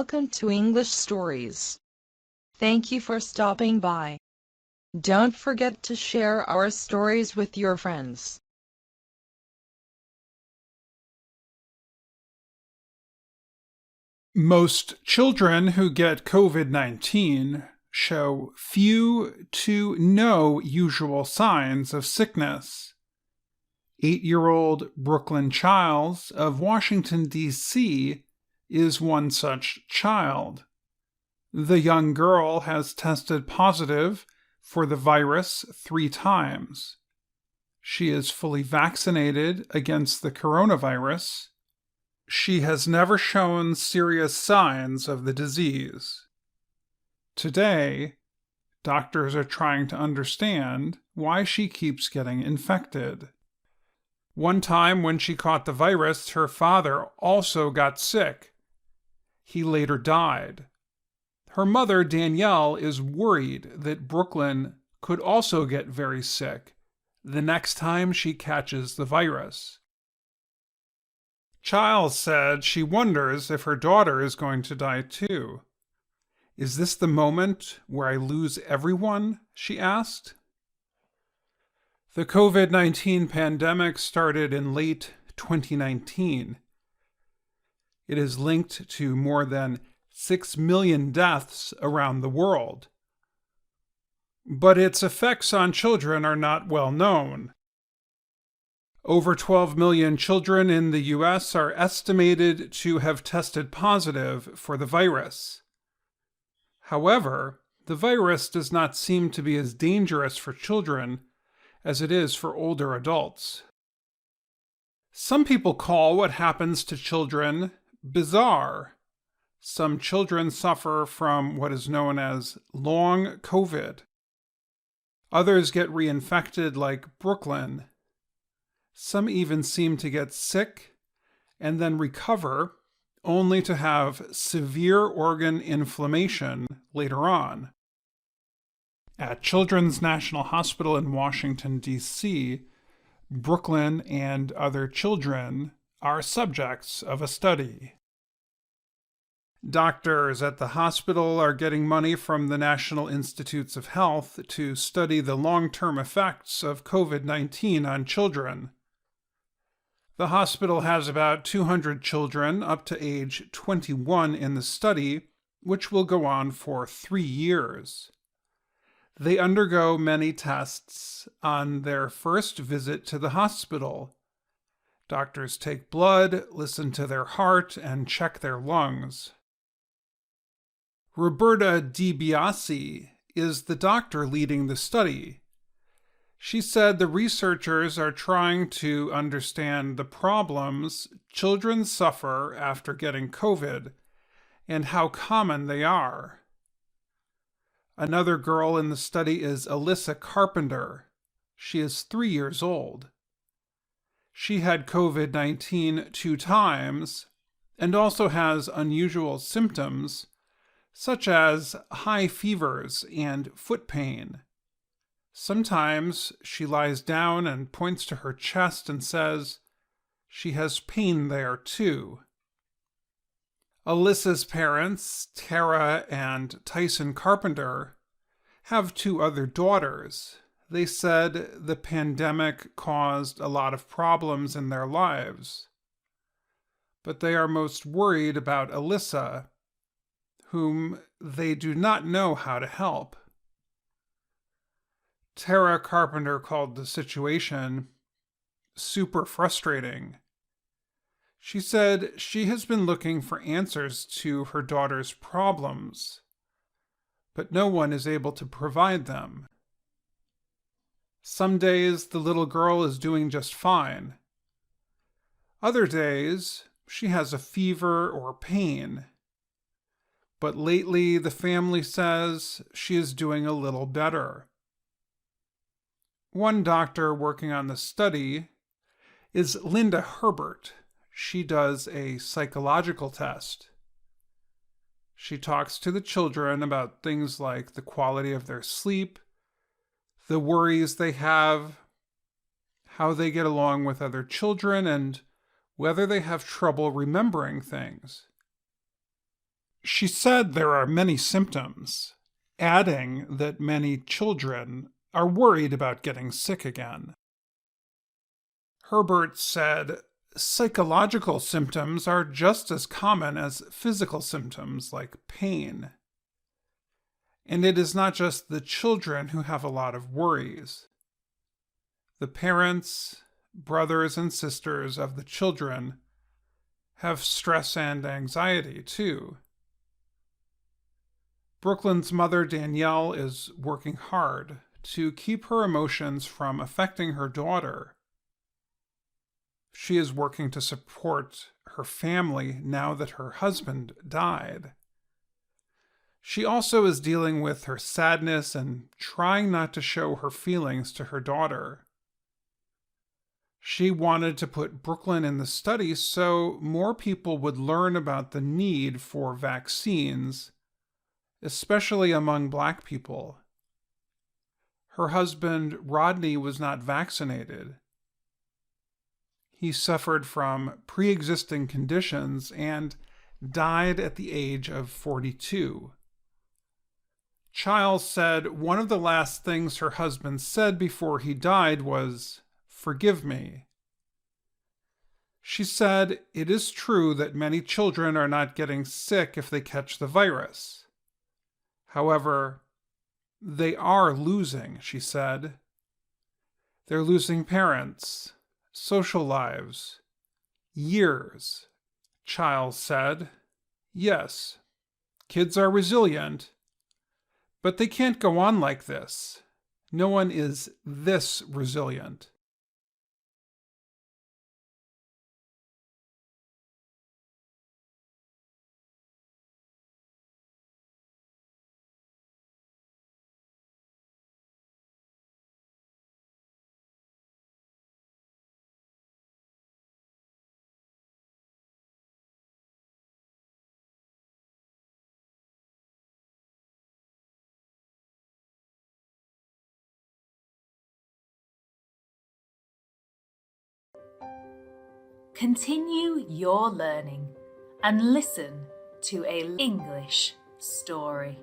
welcome to English Stories. Thank you for stopping by. Don't forget to share our stories with your friends. Most children who get COVID-19 show few to no usual signs of sickness. 8-year-old Brooklyn Childs of Washington, D.C. is one such child. The young girl has tested positive for the virus 3 times. She is fully vaccinated against the coronavirus. She has never shown serious signs of the disease. Today, doctors are trying to understand why she keeps getting infected. One time when she caught the virus, her father also got sick. He later died. Her mother, Danielle, is worried that Brooklyn could also get very sick the next time she catches the virus. Childs said she wonders if her daughter is going to die too. "Is this the moment where I lose everyone?" she asked. The COVID-19 pandemic started in late 2019. It is linked to more than 6 million deaths around the world. But its effects on children are not well known. Over 12 million children in the U.S. are estimated to have tested positive for the virus. However, the virus does not seem to be as dangerous for children as it is for older adults. Some people call what happens to children bizarre. Some children suffer from what is known as long COVID. Others get reinfected like Brooklyn. Some even seem to get sick and then recover, only to have severe organ inflammation later on. At Children's National Hospital in Washington, D.C., Brooklyn and other children are subjects of a study. Doctors at the hospital are getting money from the National Institutes of Health to study the long-term effects of COVID-19 on children. The hospital has about 200 children up to age 21 in the study, which will go on for 3 years. They undergo many tests on their first visit to the hospital. Doctors take blood, listen to their heart, and check their lungs. Roberta DiBiase is the doctor leading the study. She said the researchers are trying to understand the problems children suffer after getting COVID and how common they are. Another girl in the study is Alyssa Carpenter. She is 3 years old. She had COVID-19 2 times and also has unusual symptoms such as high fevers and foot pain. Sometimes she lies down and points to her chest and says she has pain there too. Alyssa's parents, Tara and Tyson Carpenter, have 2 other daughters. They said the pandemic caused a lot of problems in their lives. But they are most worried about Alyssa, whom they do not know how to help. Tara Carpenter called the situation super frustrating. She said she has been looking for answers to her daughter's problems, but no one is able to provide them. Some days the little girl is doing just fine. Other days she has a fever or pain. But lately the family says she is doing a little better. One doctor working on the study is Linda Herbert. She does a psychological test. She talks to the children about things like the quality of their sleep, the worries they have, how they get along with other children, and whether they have trouble remembering things. She said there are many symptoms, adding that many children are worried about getting sick again. Herbert said psychological symptoms are just as common as physical symptoms like pain. And it is not just the children who have a lot of worries. The parents, brothers, and sisters of the children have stress and anxiety too. Brooklyn's mother, Danielle, is working hard to keep her emotions from affecting her daughter. She is working to support her family now that her husband died. She also is dealing with her sadness and trying not to show her feelings to her daughter. She wanted to put Brooklyn in the study so more people would learn about the need for vaccines, especially among Black people. Her husband, Rodney, was not vaccinated. He suffered from pre-existing conditions and died at the age of 42. Chiles said one of the last things her husband said before he died was, "Forgive me." She said it is true that many children are not getting sick if they catch the virus. However, they are losing, she said. They're losing parents, social lives, years. Chiles said, yes, kids are resilient, but they can't go on like this. No one is this resilient. Continue your learning and listen to a English story.